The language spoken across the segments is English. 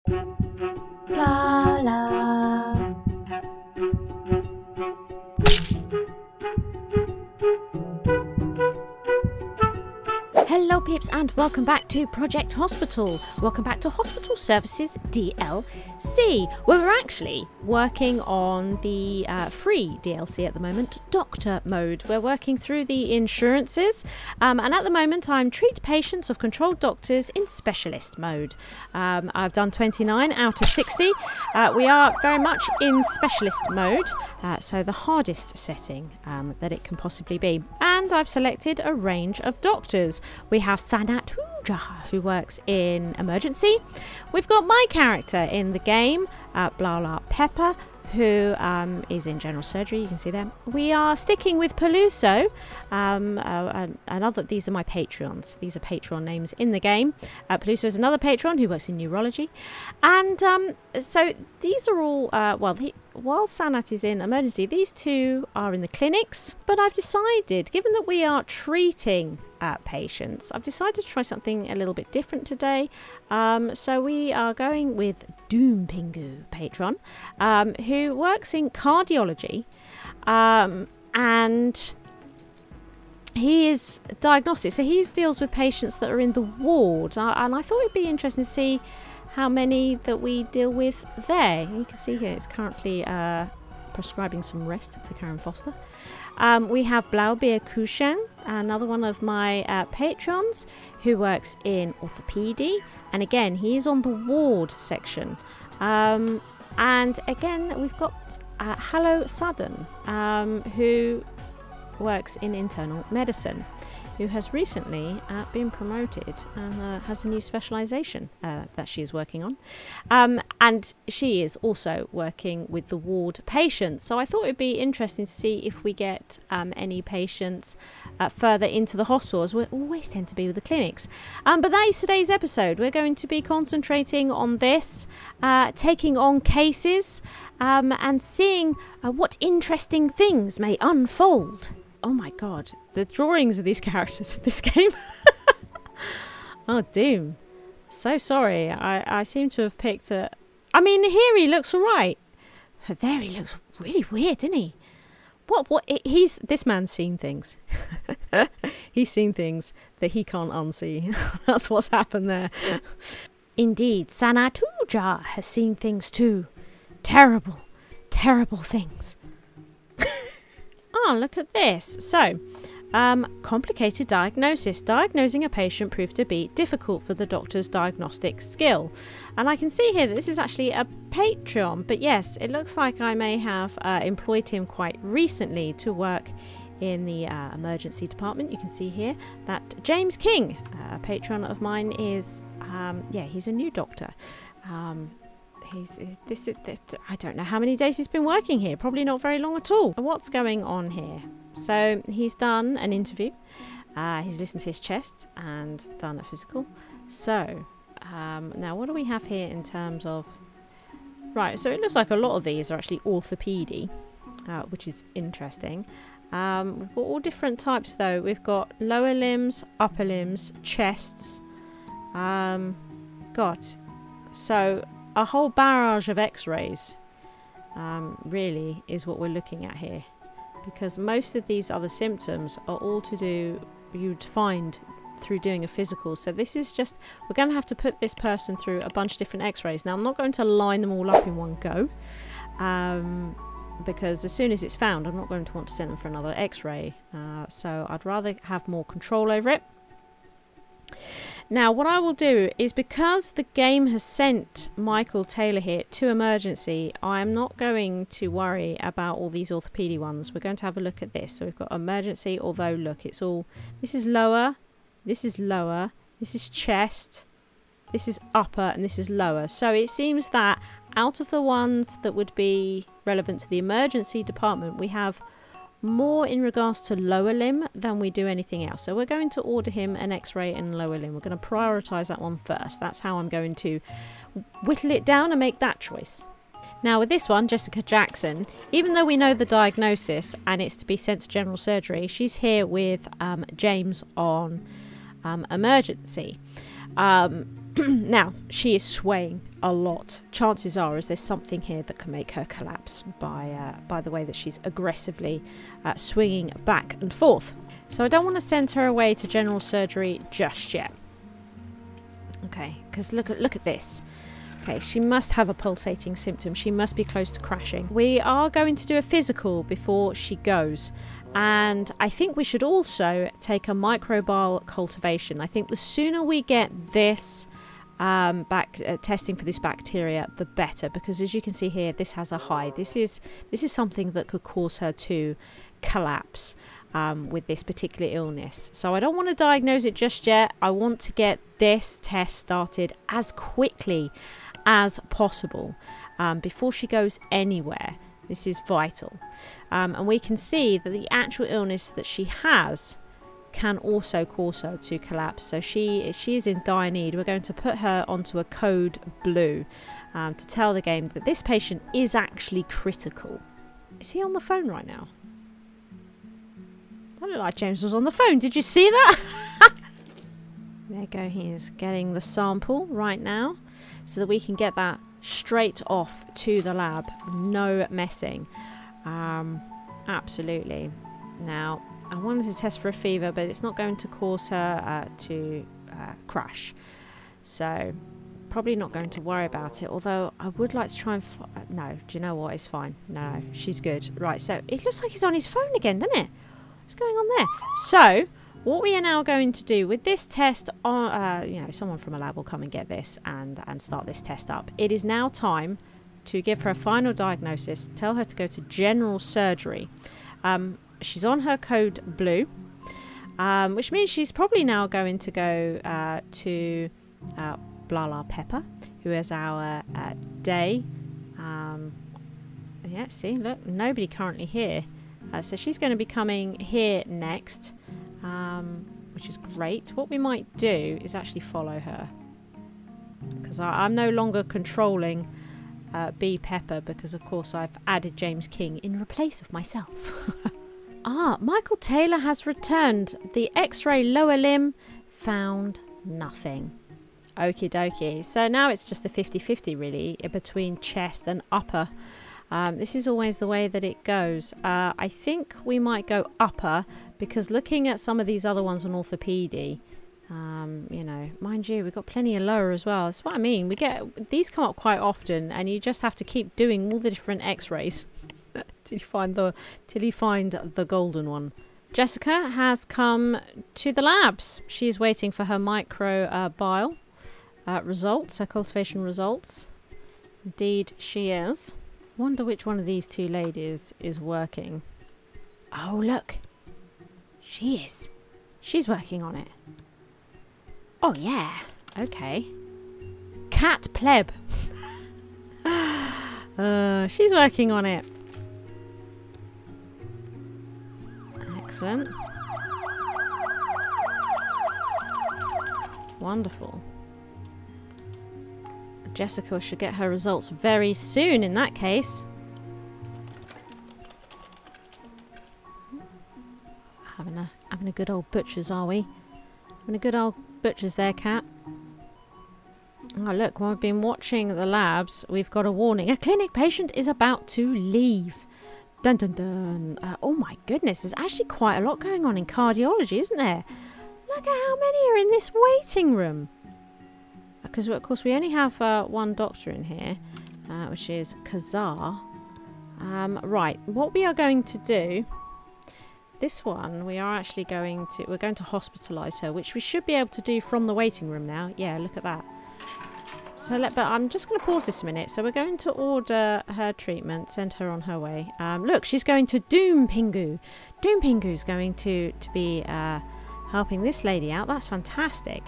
Blarla. Hello peeps and welcome back to Project Hospital. Welcome back to Hospital Services DLC, where we're actually working on the free DLC at the moment, Doctor Mode. We're working through the insurances and at the moment I'm treat patients of controlled doctors in specialist mode. I've done 29 out of 60. We are very much in specialist mode, so the hardest setting that it can possibly be. And I've selected a range of doctors. We have SHIZWAH, who works in emergency. We've got my character in the game, Blarla Pepper, who is in general surgery. You can see there. We are sticking with Peluso. These are my Patreons. These are Patreon names in the game. Peluso is another Patreon who works in neurology. And so these are all, while Sanat is in emergency, these two are in the clinics. But I've decided, given that we are treating patients, I've decided to try something a little bit different today. So we are going with Doom Pingu Patron, who works in cardiology, and he is diagnostic. So he deals with patients that are in the ward, and I thought it'd be interesting to see how many that we deal with there. You can see here it's currently prescribing some rest to Karen Foster. We have Blaubir Kushan, another one of my patrons, who works in orthopedy, and again he's on the ward section. And again we've got Hello Sudden, who works in internal medicine, who has recently been promoted and has a new specialisation that she is working on. And she is also working with the ward patients. So I thought it'd be interesting to see if we get any patients further into the hospital, as we always tend to be with the clinics. But that is today's episode. We're going to be concentrating on this, taking on cases, and seeing what interesting things may unfold. Oh my god, the drawings of these characters in this game. Oh, Doom. So sorry. I seem to have picked a... I mean, here he looks alright. But there he looks really weird, doesn't he? This man's seen things. He's seen things that he can't unsee. That's what's happened there. Indeed, SHIZWAH has seen things too. Terrible, terrible things. Oh, look at this. So, complicated diagnosis. Diagnosing a patient proved to be difficult for the doctor's diagnostic skill. And I can see here that this is actually a Patreon. But yes, it looks like I may have employed him quite recently to work in the emergency department. You can see here that James King, a patron of mine, is, he's a new doctor. I don't know how many days he's been working here. Probably not very long at all. What's going on here? So he's done an interview. He's listened to his chest and done a physical. So now what do we have here in terms of... Right, so it looks like a lot of these are actually orthopedy, which is interesting. We've got all different types though. We've got lower limbs, upper limbs, chests. So a whole barrage of x-rays really is what we're looking at here, because most of these other symptoms are all to do, you'd find through doing a physical. So this is just, we're going to have to put this person through a bunch of different x-rays. Now I'm not going to line them all up in one go, because as soon as it's found I'm not going to want to send them for another x-ray, so I'd rather have more control over it. Now what I will do is, because the game has sent Michael Taylor here to emergency, I'm not going to worry about all these orthopedy ones. We're going to have a look at this. So we've got emergency, although look, it's all, this is lower, this is lower, this is chest, this is upper, and this is lower. So it seems that out of the ones that would be relevant to the emergency department, we have more in regards to lower limb than we do anything else. So we're going to order him an x-ray in lower limb. We're going to prioritise that one first. That's how I'm going to whittle it down and make that choice. Now with this one, Jessica Jackson, even though we know the diagnosis and it's to be sent to general surgery, she's here with James on emergency. Now, she is swaying a lot. Chances are is there's something here that can make her collapse by the way that she's aggressively swinging back and forth. So I don't want to send her away to general surgery just yet. Okay, because look at this. Okay, she must have a pulsating symptom. She must be close to crashing. We are going to do a physical before she goes. And I think we should also take a microbial cultivation. I think the sooner we get this testing for this bacteria, the better, because as you can see here, this has a high. This is something that could cause her to collapse with this particular illness. So I don't want to diagnose it just yet. I want to get this test started as quickly as possible before she goes anywhere. This is vital. And we can see that the actual illness that she has can also cause her to collapse. So she is in dire need. We're going to put her onto a code blue to tell the game that this patient is actually critical. Is he on the phone right now? I look like James was on the phone. Did you see that? There you go. He is getting the sample right now so that we can get that straight off to the lab. No messing. Absolutely. Now, I wanted to test for a fever, but it's not going to cause her to crash. So, probably not going to worry about it. Although, I would like to try and... no, do you know what? It's fine. No, she's good. Right, so it looks like he's on his phone again, doesn't it? What's going on there? So, what we are now going to do with this test, you know, someone from a lab will come and get this and start this test up. It is now time to give her a final diagnosis, tell her to go to general surgery. She's on her code blue, which means she's probably now going to go to Blarla Pepper, who is our day. Yeah, see, look, nobody currently here. So she's going to be coming here next, which is great. What we might do is actually follow her, because I'm no longer controlling B Pepper, because of course I've added James King in replace of myself. Michael Taylor has returned. The X-ray lower limb found nothing. Okie dokie. So now it's just a 50-50 really between chest and upper. This is always the way that it goes. I think we might go upper, because looking at some of these other ones on orthopedy, you know, mind you, we've got plenty of lower as well. That's what I mean. We get these come up quite often, and you just have to keep doing all the different X-rays till you find the golden one. Jessica has come to the labs. She's waiting for her microbial results, her cultivation results. Indeed, she is. Wonder which one of these two ladies is working. Oh, look. She is. She's working on it. Oh, yeah. Okay. Cat pleb. She's working on it. Excellent. Wonderful. Jessica should get her results very soon in that case. Having a good old butcher's, are we? Having a good old butcher's there, Cat. Oh, look, while we've been watching the labs, we've got a warning. A clinic patient is about to leave. Dun dun dun. Oh my goodness, there's actually quite a lot going on in cardiology, isn't there? Look at how many are in this waiting room. Because, of course, we only have one doctor in here, which is Kazar. Right, what we are going to do... This one, we're going to hospitalise her, which we should be able to do from the waiting room now. Yeah, look at that. So, but I'm just going to pause this a minute. So we're going to order her treatment, send her on her way. Look, she's going to Doom Pingu. Doom Pingu's going to be helping this lady out. That's fantastic.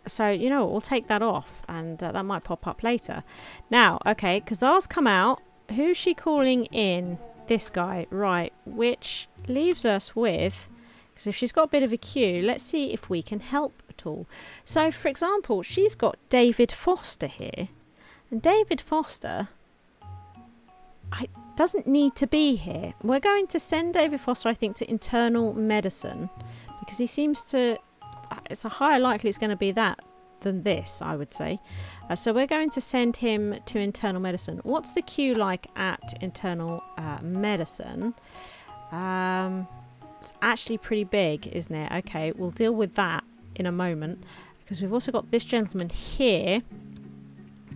So, you know, we'll take that off, and that might pop up later. Now, okay, Kazar's come out. Who's she calling in? This guy, right, which leaves us with, because if she's got a bit of a queue, let's see if we can help at all. So, for example, she's got David Foster here, and David Foster doesn't need to be here. We're going to send David Foster, I think, to internal medicine, because he seems to... it's a higher likely it's going to be that than this, I would say. So we're going to send him to internal medicine. What's the queue like at internal medicine? It's actually pretty big, isn't it? Okay, we'll deal with that in a moment, because we've also got this gentleman here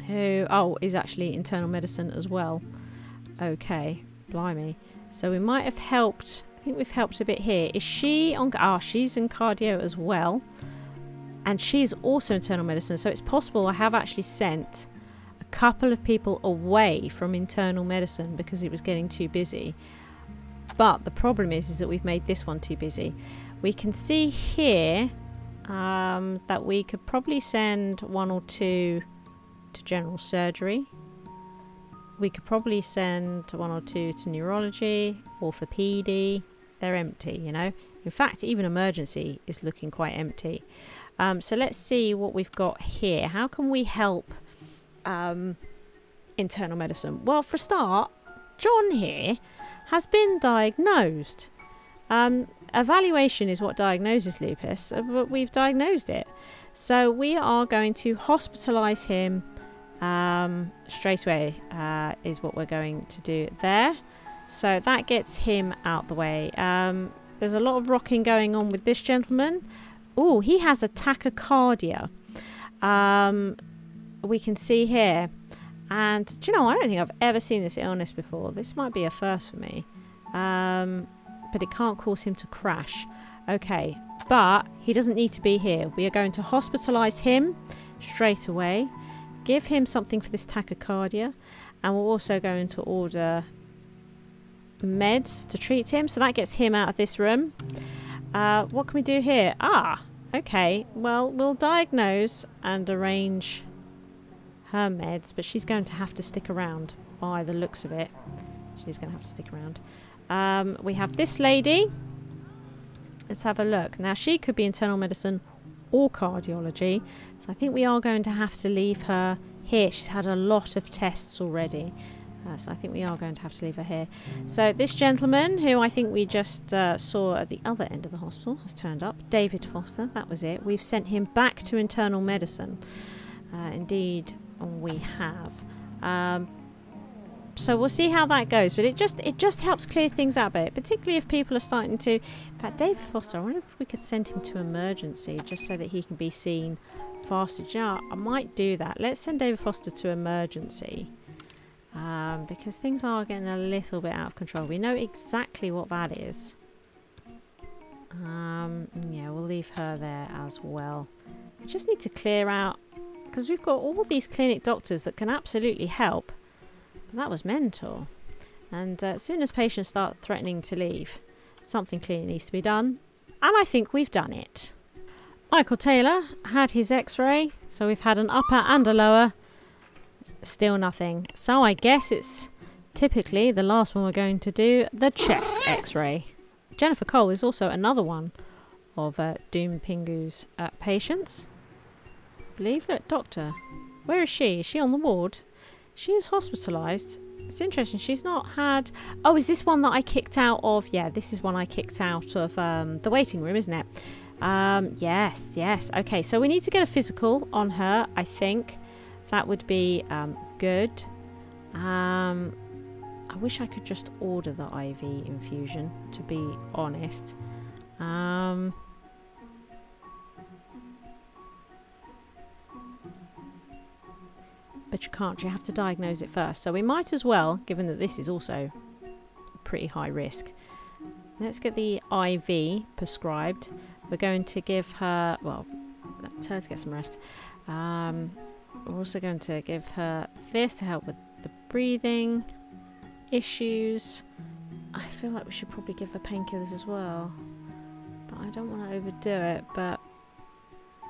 who, oh, is actually internal medicine as well. Okay, blimey. So we might have helped. I think we've helped a bit here. Is she on? Ah, she's in cardio as well. And she's also internal medicine. So it's possible I have actually sent a couple of people away from internal medicine because it was getting too busy. But the problem is that we've made this one too busy. We can see here that we could probably send 1 or 2 to general surgery. We could probably send 1 or 2 to neurology, orthopedy. They're empty, you know. In fact, even emergency is looking quite empty. So let's see what we've got here. How can we help internal medicine? Well, for a start, John here has been diagnosed. Evaluation is what diagnoses lupus, but we've diagnosed it. So we are going to hospitalise him straight away, is what we're going to do there. So that gets him out the way. There's a lot of rocking going on with this gentleman. Oh, he has a tachycardia. We can see here. And do you know, I don't think I've ever seen this illness before. This might be a first for me. But it can't cause him to crash. Okay, but he doesn't need to be here. We are going to hospitalise him straight away. Give him something for this tachycardia. And we're also going to order meds to treat him. So that gets him out of this room. What can we do here? Ah, okay. Well, we'll diagnose and arrange her meds, but she's going to have to stick around by the looks of it. She's going to have to stick around. We have this lady. Let's have a look. Now, she could be internal medicine or cardiology, so I think we are going to have to leave her here. She's had a lot of tests already. So I think we are going to have to leave her here. So this gentleman, who I think we just saw at the other end of the hospital, has turned up. David Foster, that was it. We've sent him back to internal medicine. Indeed, we have. So we'll see how that goes. But it just helps clear things up a bit, particularly if people are starting to... In fact, David Foster, I wonder if we could send him to emergency just so that he can be seen faster. Do you know, I might do that. Let's send David Foster to emergency. Because things are getting a little bit out of control. We know exactly what that is. Yeah, we'll leave her there as well. We just need to clear out, because we've got all these clinic doctors that can absolutely help. But that was mental. And as soon as patients start threatening to leave, something clearly needs to be done. And I think we've done it. Michael Taylor had his x-ray. So we've had an upper and a lower. Still nothing. So I guess it's typically the last one we're going to do, the chest x-ray. Jennifer Cole is also another one of Doom Pingu's patients. I believe. Look, doctor. Where is she? Is she on the ward? She is hospitalised. It's interesting. She's not had... Oh, is this one that I kicked out of? Yeah, this is one I kicked out of the waiting room, isn't it? Yes, yes. Okay, so we need to get a physical on her, I think. That would be good. I wish I could just order the IV infusion, to be honest. But you can't. You have to diagnose it first. So we might as well, given that this is also pretty high risk. Let's get the IV prescribed. We're going to give her... Well, tell her to get some rest. We're also going to give her this to help with the breathing issues. I feel like we should probably give her painkillers as well. But I don't want to overdo it. But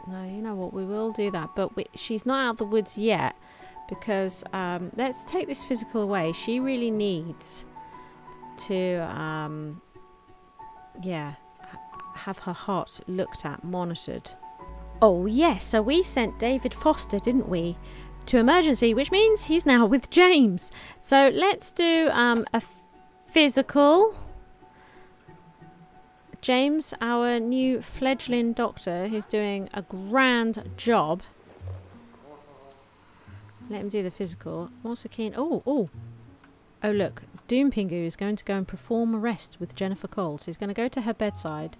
no, you know what? We will do that. But she's not out of the woods yet. Because let's take this physical away. She really needs to, yeah, have her heart looked at, monitored. Oh, yes. So we sent David Foster, didn't we, to emergency, which means he's now with James. So let's do a physical James, our new fledgling doctor, who's doing a grand job. Let him do the physical. I'm also keen. Oh, look. Doom Pingu is going to go and perform arrest with Jennifer Cole. So he's going to go to her bedside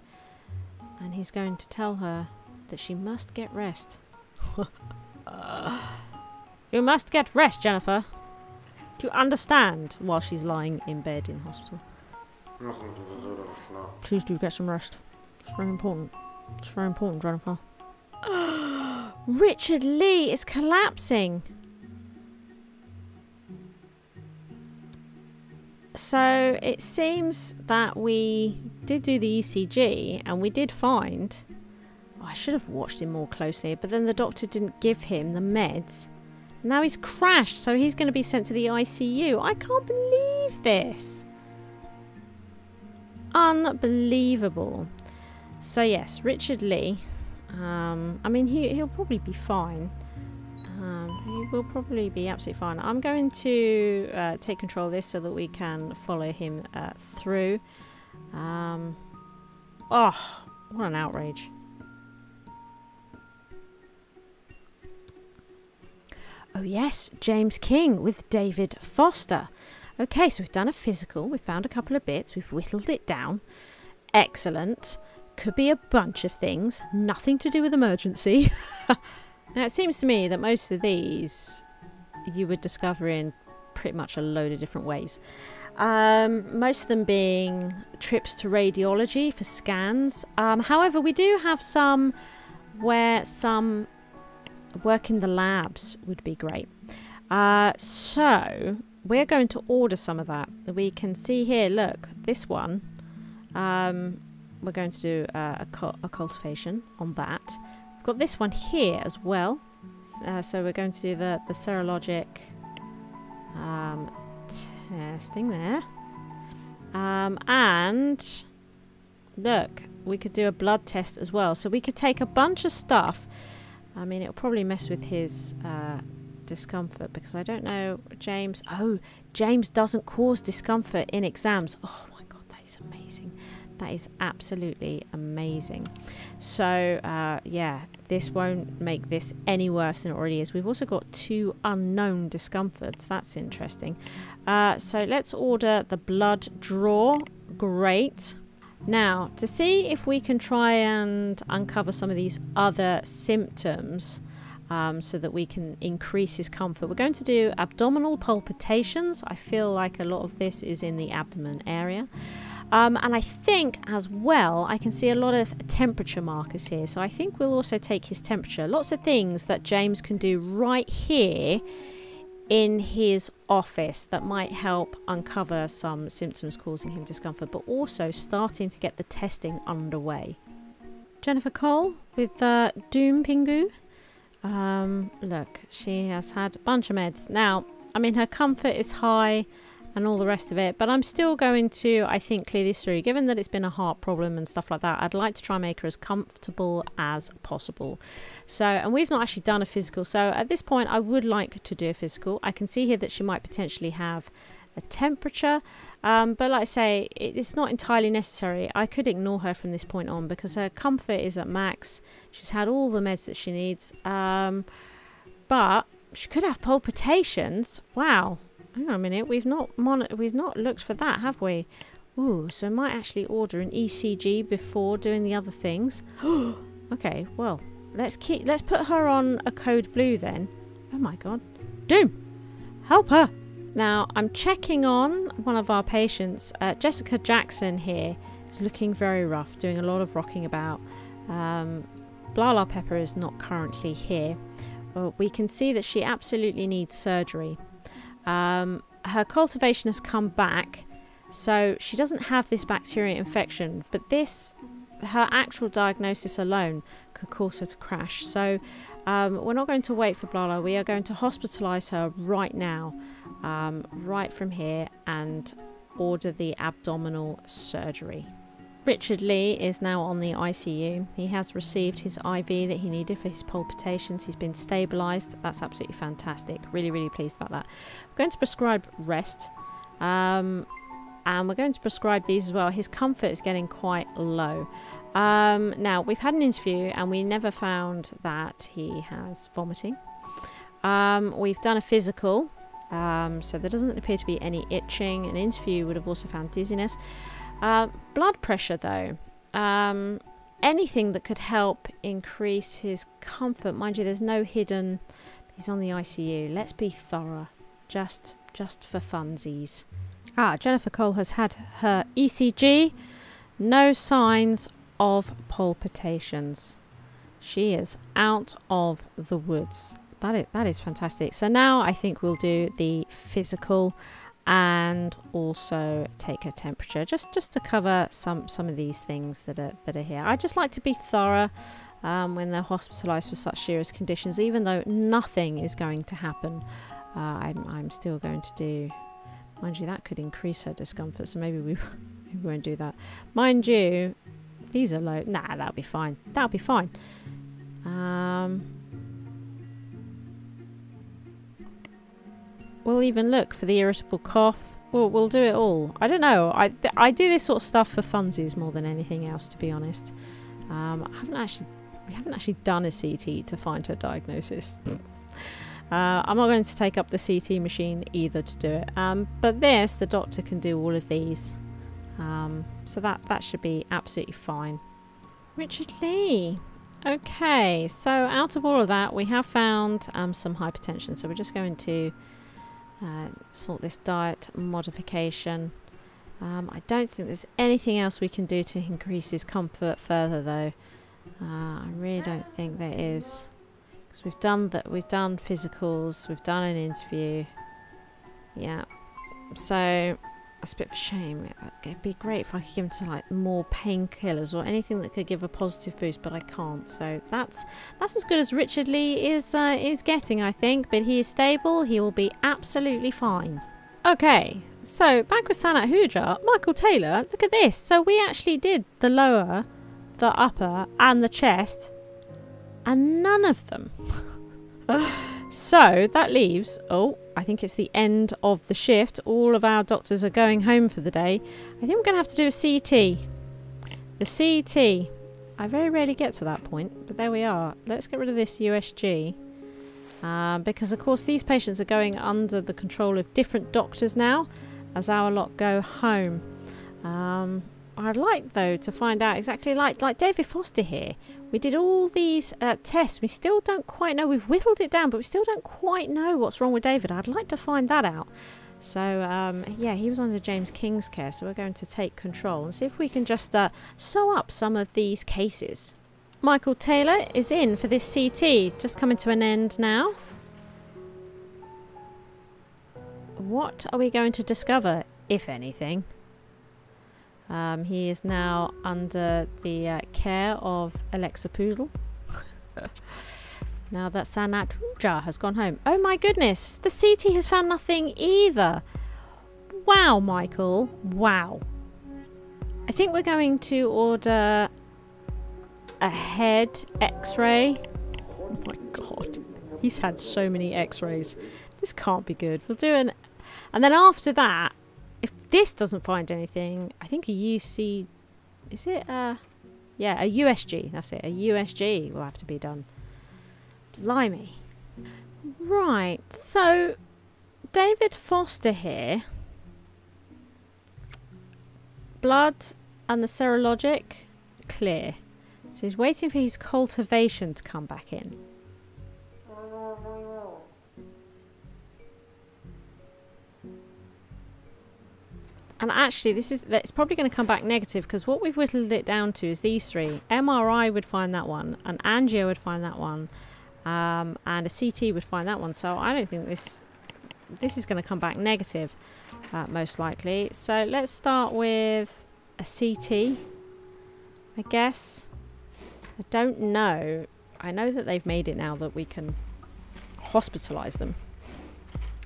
and he's going to tell her that she must get rest. You must get rest, Jennifer. Do you understand? While she's lying in bed in hospital. Please do get some rest. It's very important. It's very important, Jennifer. Richard Lee is collapsing. So it seems that we did do the ECG and we did find... Oh, I should have watched him more closely, but then the doctor didn't give him the meds. Now he's crashed, so he's going to be sent to the ICU. I can't believe this. Unbelievable. So yes, Richard Lee. I mean, he'll probably be fine. He will probably be absolutely fine. I'm going to take control of this so that we can follow him through. Oh, what an outrage. Oh yes, James King with David Foster. Okay, so we've done a physical. We've found a couple of bits. We've whittled it down. Excellent. Could be a bunch of things. Nothing to do with emergency. Now, it seems to me that most of these you would discover in pretty much a load of different ways. Most of them being trips to radiology for scans. However, we do have some where some work in the labs would be great. So we're going to order some of that. We can see here, look, this one. We're going to do a cultivation on that. We've got this one here as well. So we're going to do the serologic testing there. And look, we could do a blood test as well. So we could take a bunch of stuff. I mean, it'll probably mess with his discomfort because I don't know, James. Oh, James doesn't cause discomfort in exams. Oh my God, that is amazing. That is absolutely amazing. So, yeah, this won't make this any worse than it already is. We've also got 2 unknown discomforts. That's interesting. So let's order the blood draw. Great. Now, to see if we can try and uncover some of these other symptoms so that we can increase his comfort, we're going to do abdominal palpitations. I feel like a lot of this is in the abdomen area. And I think as well, I can see a lot of temperature markers here. So I think we'll also take his temperature. Lots of things that James can do right here in his office that might help uncover some symptoms causing him discomfort, but also starting to get the testing underway. Jennifer Cole with Doom Pingu. Look, she has had a bunch of meds. Now, I mean, her comfort is high and all the rest of it, but I'm still going to, I think, clear this through. Given that it's been a heart problem and stuff like that, I'd like to try and make her as comfortable as possible. So, and we've not actually done a physical, so at this point I would like to do a physical. I can see here that she might potentially have a temperature, but like I say, it's not entirely necessary. I could ignore her from this point on because her comfort is at max. She's had all the meds that she needs, but she could have palpitations. Wow. Hang on a minute, we've not looked for that, have we? Ooh, so I might actually order an ECG before doing the other things. Okay, well, let's put her on a code blue then. Oh my God, Doom, help her! Now I'm checking on one of our patients. Jessica Jackson here is looking very rough, doing a lot of rocking about. Blarla Pepper is not currently here. We can see that she absolutely needs surgery. Her cultivation has come back, so she doesn't have this bacterial infection, but her actual diagnosis alone could cause her to crash. So we're not going to wait for Blarla. We are going to hospitalise her right now, right from here, and order the abdominal surgery. Richard Lee is now on the ICU. He has received his IV that he needed for his palpitations. He's been stabilised. That's absolutely fantastic. Really, really pleased about that. I'm going to prescribe rest. And and we're going to prescribe these as well. His comfort is getting quite low. Now, we've had an interview and we never found that he has vomiting. We've done a physical, so there doesn't appear to be any itching. An interview would have also found dizziness. Blood pressure, though. Anything that could help increase his comfort. Mind you, there's no hidden... He's on the ICU. Let's be thorough. Just for funsies. Jennifer Cole has had her ECG. No signs of palpitations. She is out of the woods. That is fantastic. So now I think we'll do the physical and also take her temperature, just to cover some of these things that are here. I just like to be thorough when they're hospitalised for such serious conditions, even though nothing is going to happen. I'm still going to do, mind you, that could increase her discomfort, so maybe we won't do that. Mind you, these are low. Nah, that'll be fine. That'll be fine. We'll even look for the irritable cough. We'll do it all. I don't know. I do this sort of stuff for funsies more than anything else, to be honest. We haven't actually done a CT to find her diagnosis. I'm not going to take up the CT machine either to do it. But this, the doctor can do all of these. So that should be absolutely fine. Richard Lee. Okay, so out of all of that, we have found some hypertension. So we're just going to sort this diet modification. I don't think there's anything else we can do to increase his comfort further, though. I really don't think there is, because we've done physicals, we've done an interview. Yeah, so that's a bit of a shame. It'd be great if I could give him some more painkillers or anything that could give a positive boost, but I can't. So that's as good as Richard Lee is getting, I think. But he is stable. He will be absolutely fine. Okay, so back with Sanat Huja, Michael Taylor. Look at this. So we actually did the lower, the upper, and the chest, and none of them. So that leaves, I think it's the end of the shift. All of our doctors are going home for the day. I think we're going to have to do a CT. The CT. I very rarely get to that point, but there we are. Let's get rid of this USG. Because, of course, these patients are going under the control of different doctors now as our lot go home. I'd like, though, to find out exactly like David Foster here. We did all these tests. We still don't quite know. We've whittled it down, but we still don't quite know what's wrong with David. I'd like to find that out. So, yeah, he was under James King's care, so we're going to take control and see if we can just sew up some of these cases. Michael Taylor is in for this CT. Just coming to an end now. What are we going to discover, if anything? He is now under the care of Alexa Poodle. Now that Sanat Huja has gone home. Oh my goodness, the CT has found nothing either. Wow, Michael. Wow. I think we're going to order a head x-ray. Oh my god. He's had so many x-rays. This can't be good. We'll do an... And then after that, if this doesn't find anything, I think a UC... Is it yeah, a USG. That's it. A USG will have to be done. Blimey. Right. So, David Foster here. Blood and the serologic, clear. So he's waiting for his cultivation to come back in. And actually, it's probably going to come back negative, because what we've whittled it down to is these three. MRI would find that one, an angio would find that one, and a CT would find that one. So I don't think this is going to come back negative, most likely. So let's start with a CT, I guess. I don't know. I know that they've made it now that we can hospitalise them.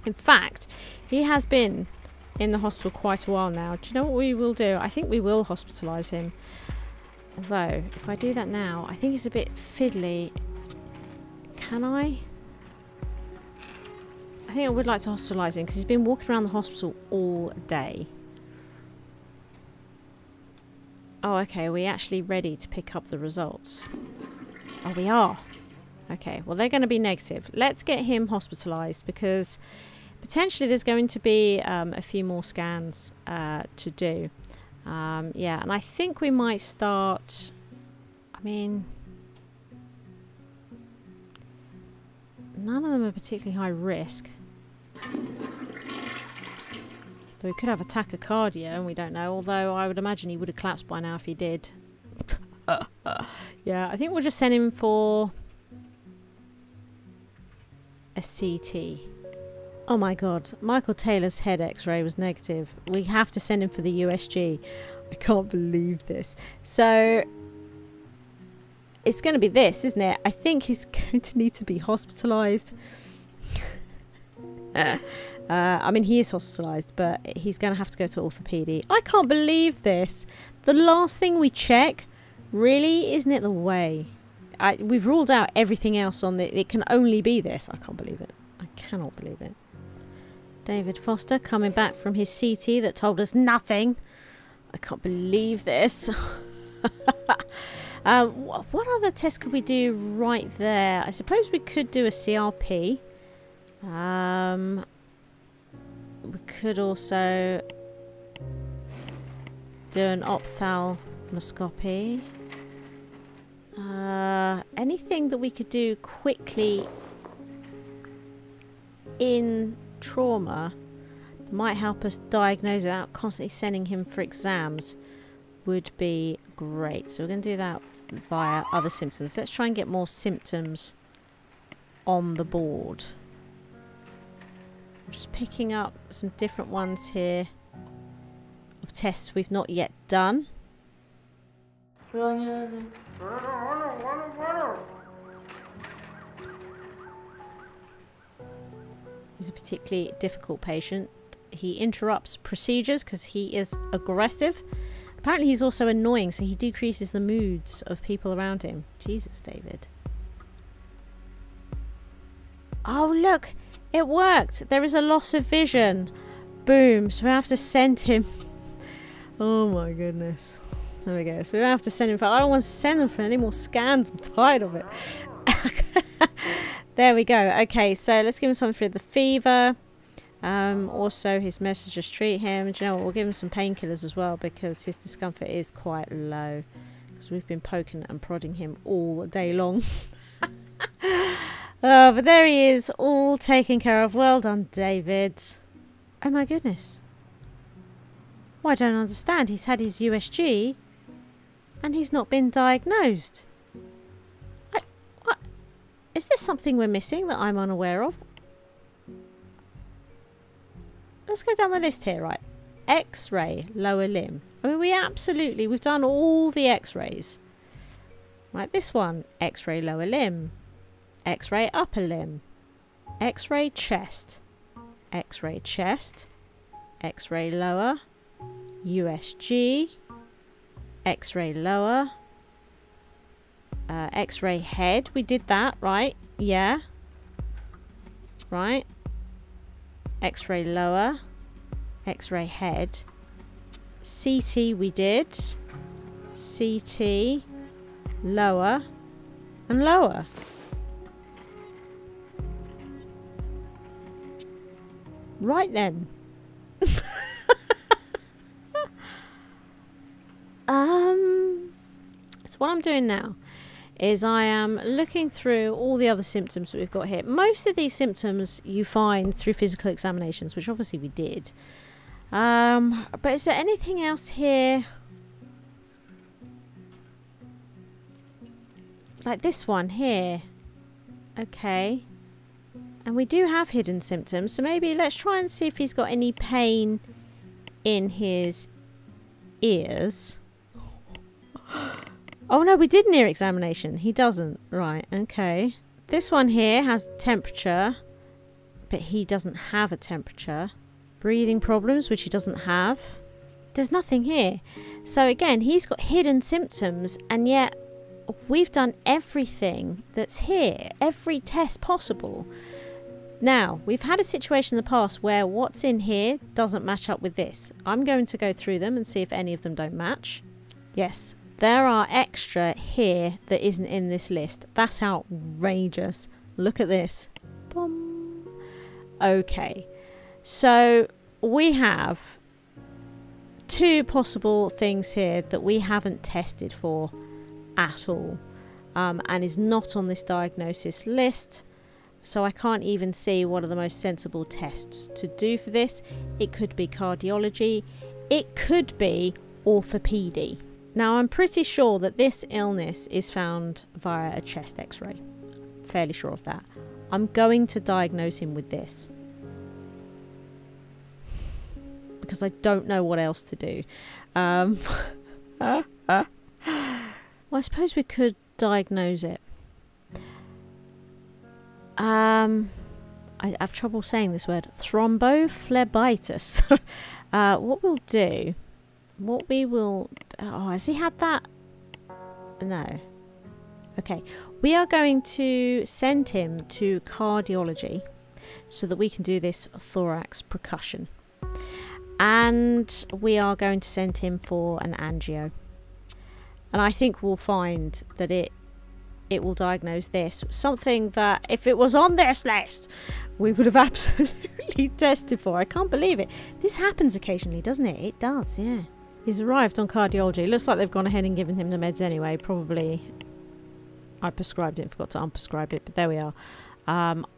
In fact, he has been in the hospital quite a while now. Do you know what we will do? I think we will hospitalise him. Although, if I do that now, I think it's a bit fiddly. Can I? I think I would like to hospitalise him because he's been walking around the hospital all day. Oh, okay. Are we actually ready to pick up the results? Oh, we are. Okay, well, they're going to be negative. Let's get him hospitalised because potentially there's going to be a few more scans to do. Yeah, and I think we might start... I mean... None of them are particularly high risk. Though we could have a tachycardia and we don't know, although I would imagine he would have collapsed by now if he did. Yeah, I think we'll just send him for a CT. Oh my god, Michael Taylor's head x-ray was negative. We have to send him for the USG. I can't believe this. So it's going to be this, isn't it? I think he's going to need to be hospitalised. I mean, he is hospitalised, but he's going to have to go to orthopaedy. I can't believe this. The last thing we check, really, isn't it the way? We've ruled out everything else on it. It can only be this. I can't believe it. I cannot believe it. David Foster coming back from his CT that told us nothing. I can't believe this. What other test could we do right there? I suppose we could do a CRP. We could also do an ophthalmoscopy. Anything that we could do quickly in trauma that might help us diagnose without constantly sending him for exams would be great. So we're going to do that via other symptoms. Let's try and get more symptoms on the board. I'm just picking up some different ones here of tests we've not yet done. He's a particularly difficult patient. He interrupts procedures because he is aggressive. Apparently he's also annoying, so he decreases the moods of people around him. Jesus, David. Oh, look! It worked! There is a loss of vision. Boom. So we have to send him... Oh my goodness. There we go. So we have to send him for... I don't want to send him for any more scans. I'm tired of it. There we go. Okay, so let's give him something for the fever. Also, his messages treat him. Do you know what? We'll give him some painkillers as well because his discomfort is quite low. Because we've been poking and prodding him all day long. Oh, but there he is, all taken care of. Well done, David. Oh my goodness. Well, I don't understand. He's had his USG and he's not been diagnosed. What? Is there something we're missing that I'm unaware of? Let's go down the list here, right? X-ray, lower limb. I mean, we've done all the X-rays. Right, this one, X-ray lower limb, X-ray upper limb, X-ray chest, X-ray chest, X-ray lower, USG, X-ray lower, X-ray head. We did that, right? Yeah. Right. X-ray lower, X-ray head, CT we did, CT, lower, and lower. Right then. So what I'm doing now is I am looking through all the other symptoms that we've got here. Most of these symptoms you find through physical examinations, which obviously we did. But is there anything else here? Like this one here. Okay. And we do have hidden symptoms, so maybe let's try and see if he's got any pain in his ears. Oh no, we did an ear examination. He doesn't. Right, okay. This one here has temperature, but he doesn't have a temperature. Breathing problems, which he doesn't have. There's nothing here. So again, he's got hidden symptoms, and yet we've done everything that's here. Every test possible. Now, we've had a situation in the past where what's in here doesn't match up with this. I'm going to go through them and see if any of them don't match. Yes, there are extra here that isn't in this list. That's outrageous. Look at this. Boom. Okay, so we have 2 possible things here that we haven't tested for at all, and is not on this diagnosis list. So I can't even see what are the most sensible tests to do for this. It could be cardiology. It could be orthopedy. Now, I'm pretty sure that this illness is found via a chest x-ray. Fairly sure of that. I'm going to diagnose him with this, because I don't know what else to do. Well, I suppose we could diagnose it. I have trouble saying this word. Thrombophlebitis. What we'll do... What we will... Oh, has he had that? No. Okay. We are going to send him to cardiology so that we can do this thorax percussion. And we are going to send him for an angio. And I think we'll find that it will diagnose this. Something that, if it was on this list, we would have absolutely tested for. I can't believe it. This happens occasionally, doesn't it? It does, yeah. He's arrived on cardiology. Looks like they've gone ahead and given him the meds anyway. Probably I prescribed it and forgot to unprescribe it, but there we are.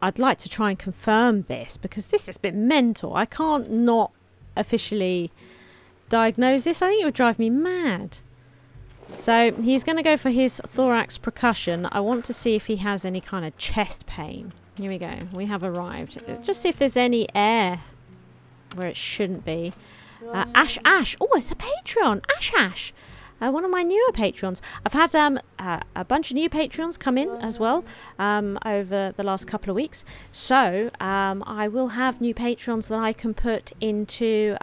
I'd like to try and confirm this, because this has been mental. I can't not officially diagnose this. I think it would drive me mad. So he's going to go for his thorax percussion. I want to see if he has any kind of chest pain. Here we go. We have arrived. Just see if there's any air where it shouldn't be. Ash. Oh, it's a Patreon. Ash. One of my newer Patreons. I've had a bunch of new Patreons come in as well over the last couple of weeks. So I will have new Patreons that I can put into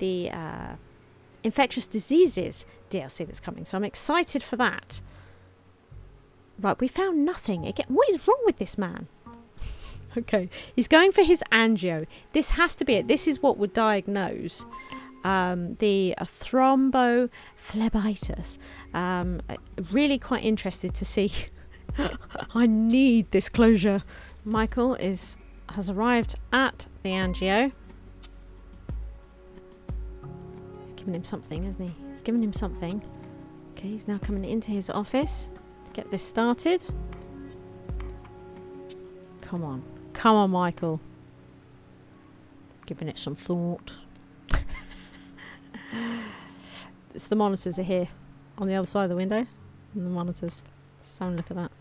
the infectious diseases DLC that's coming. So I'm excited for that. Right, we found nothing. Again, what is wrong with this man? Okay, he's going for his angio. This has to be it. This is what would diagnose the thrombophlebitis. Really quite interested to see. I need this closure. Michael has arrived at the angio. He's giving him something, isn't he? He's giving him something. Okay, he's now coming into his office to get this started. Come on. Come on, Michael. Giving it some thought. It's the monitors are here on the other side of the window. And the monitors. Just have a look at that.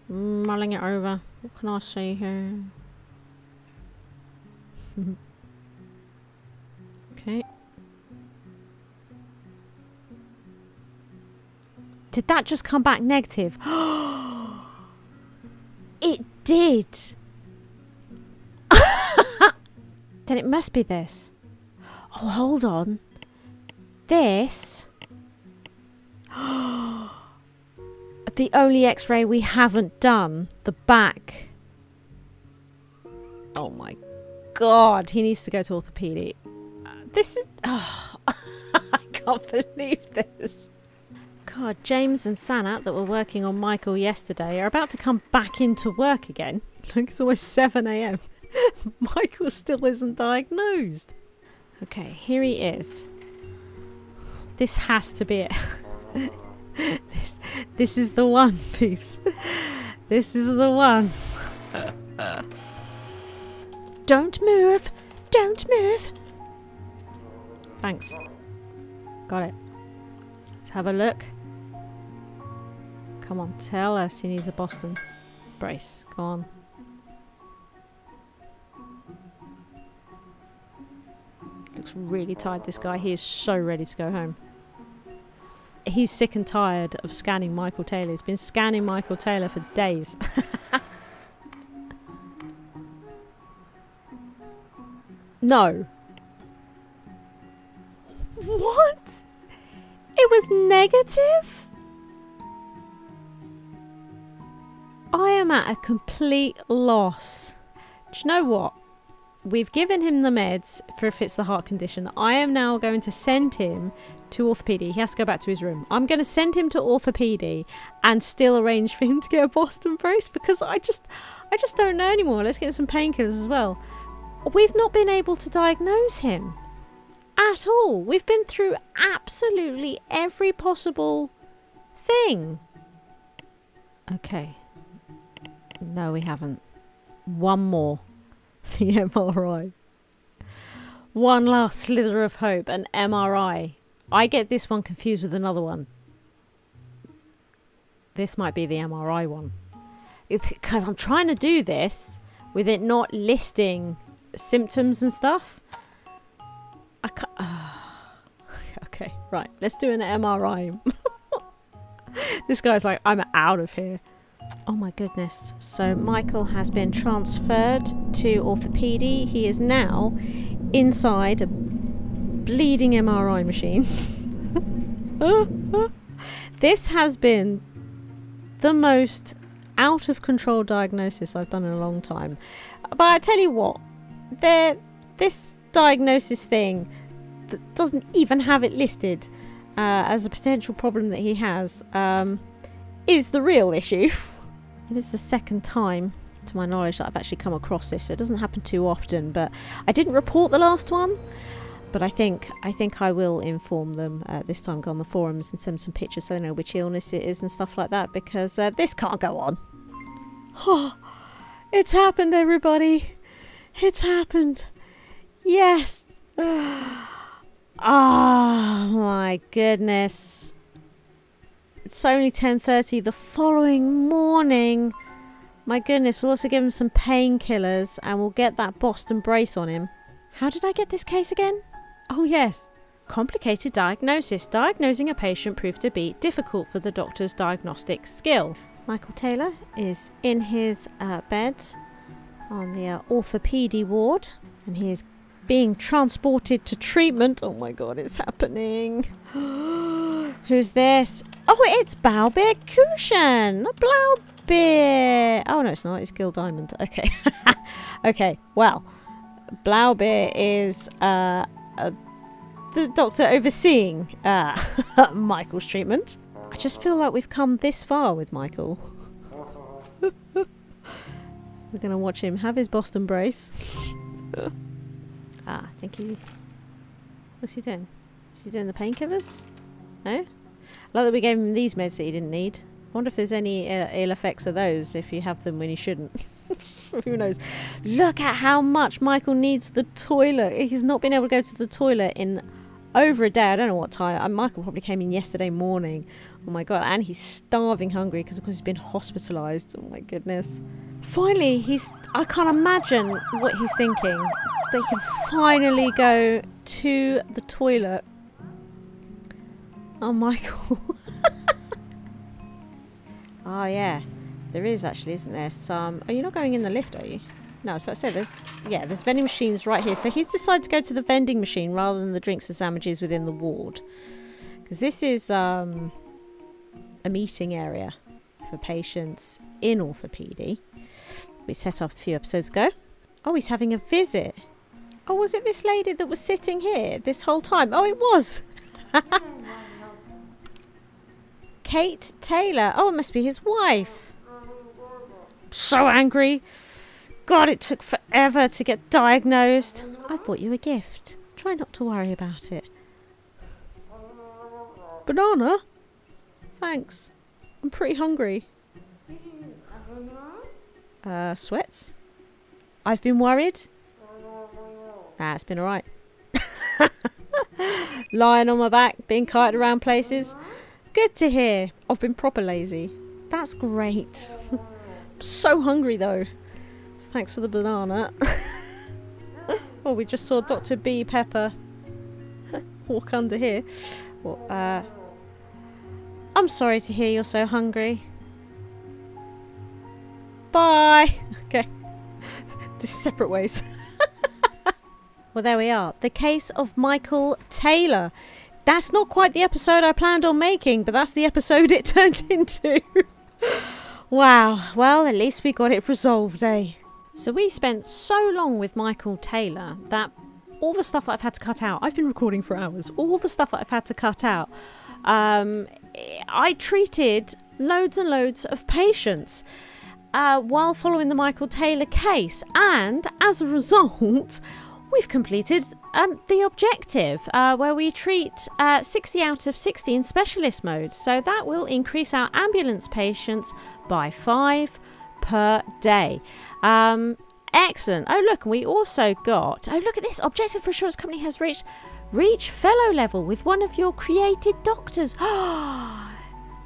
Mulling it over. What can I see here? Okay. Did that just come back negative? It did. Then it must be this. Oh, hold on. This. The only x-ray we haven't done. The back. Oh my god. He needs to go to orthopedic. This is... Oh, I can't believe this. God, James and Sanat that were working on Michael yesterday are about to come back into work again. Like, it's almost 7 AM. Michael still isn't diagnosed. Okay, here he is. This has to be it. This is the one, peeps. This is the one. Don't move. Don't move. Thanks. Got it. Let's have a look. Come on, tell us he needs a Boston brace. Go on. Looks really tired, this guy. He is so ready to go home. He's sick and tired of scanning Michael Taylor. He's been scanning Michael Taylor for days. No. What? It was negative? I am at a complete loss. Do you know what? we've given him the meds for if it's the heart condition. I am now going to send him to orthopedy. He has to go back to his room. I'm going to send him to orthopedy and still arrange for him to get a Boston brace, because I just don't know anymore. Let's get some painkillers as well. We've not been able to diagnose him at all. We've been through absolutely every possible thing. Okay. No, we haven't. One more. The MRI. One last slither of hope. An MRI. I get this one confused with another one. This might be the MRI one. It's because I'm trying to do this with it not listing symptoms and stuff. I can't. Okay, right. Let's do an MRI. This guy's like, I'm out of here. Oh my goodness. So Michael has been transferred to orthopedy. He is now inside a bleeding MRI machine. This has been the most out of control diagnosis I've done in a long time. But I tell you what, this diagnosis thing that doesn't even have it listed as a potential problem that he has is the real issue. It is the second time, to my knowledge, that I've actually come across this, so it doesn't happen too often. But I didn't report the last one, but I think I will inform them this time. Go on the forums and send some pictures so they know which illness it is and stuff like that, because this can't go on. Oh, it's happened, everybody. It's happened. Yes. Oh my goodness. It's only 10:30 the following morning. My goodness, we'll also give him some painkillers and we'll get that Boston brace on him. How did I get this case again? Oh yes. Complicated diagnosis. Diagnosing a patient proved to be difficult for the doctor's diagnostic skill. Michael Taylor is in his bed on the orthopedy ward, and he is being transported to treatment. Oh my god, it's happening. Who's this? Oh, it's Blaubert Cushion. Blaubert. Oh no, it's not. It's Gil Diamond. Okay. Okay, well, Blaubert is the doctor overseeing Michael's treatment. I just feel like we've come this far with Michael. We're going to watch him have his Boston brace. I think he... What's he doing? Is he doing the painkillers? No? I like that we gave him these meds that he didn't need. I wonder if there's any ill effects of those if you have them when you shouldn't. Who knows? Look at how much Michael needs the toilet. He's not been able to go to the toilet in over a day. I don't know what time. Michael probably came in yesterday morning. Oh my god. And he's starving hungry because of course he's been hospitalised. Oh my goodness. Finally, I can't imagine what he's thinking. They can finally go to the toilet. Oh, Michael. Oh, yeah. There is actually, isn't there? Some... Oh, you're not going in the lift, are you? No, I was about to say, there's vending machines right here. So he's decided to go to the vending machine rather than the drinks and sandwiches within the ward. Because this is a meeting area for patients in orthopedy. We set up a few episodes ago. Oh, he's having a visit. Oh, was it this lady that was sitting here this whole time? Oh, it was. Kate Taylor. Oh, it must be his wife. So angry. God, it took forever to get diagnosed. I bought you a gift. Try not to worry about it. Banana? Thanks. I'm pretty hungry. Sweats? I've been worried. Nah, it's been alright. Lying on my back, being carted around places. Good to hear. I've been proper lazy. That's great. I'm so hungry though. So thanks for the banana. Oh, we just saw Dr. B. Pepper walk under here. Well, I'm sorry to hear you're so hungry. Bye. Okay. Just separate ways. Well, there we are. The case of Michael Taylor. That's not quite the episode I planned on making, but that's the episode it turned into. Wow. Well, at least we got it resolved, eh? So we spent so long with Michael Taylor that all the stuff that I've had to cut out, I've been recording for hours, all the stuff that I've had to cut out, I treated loads and loads of patients while following the Michael Taylor case, and as a result we've completed the objective where we treat 60 out of 60 in specialist mode. So that will increase our ambulance patients by 5 per day. Excellent. Oh look, and we also got, oh look at this, objective for assurance company has reach fellow level with one of your created doctors.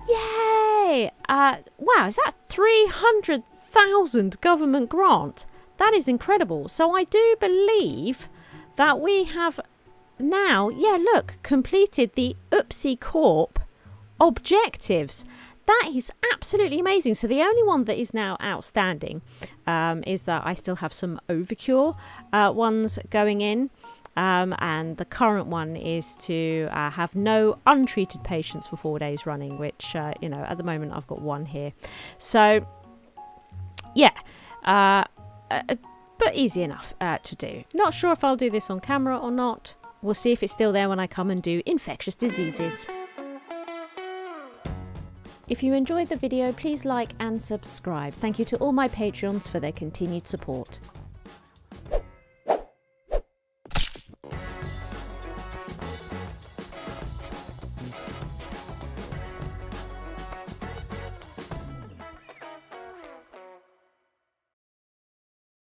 Yay! Wow, is that 300,000 government grant? That is incredible. So I do believe that we have now, yeah, look, completed the Oopsie Corp objectives. That is absolutely amazing. So the only one that is now outstanding is that I still have some Overcure ones going in. And the current one is to have no untreated patients for 4 days running, which, you know, at the moment I've got one here. So, yeah, but easy enough to do. Not sure if I'll do this on camera or not. We'll see if it's still there when I come and do infectious diseases. If you enjoyed the video, please like and subscribe. Thank you to all my Patreons for their continued support.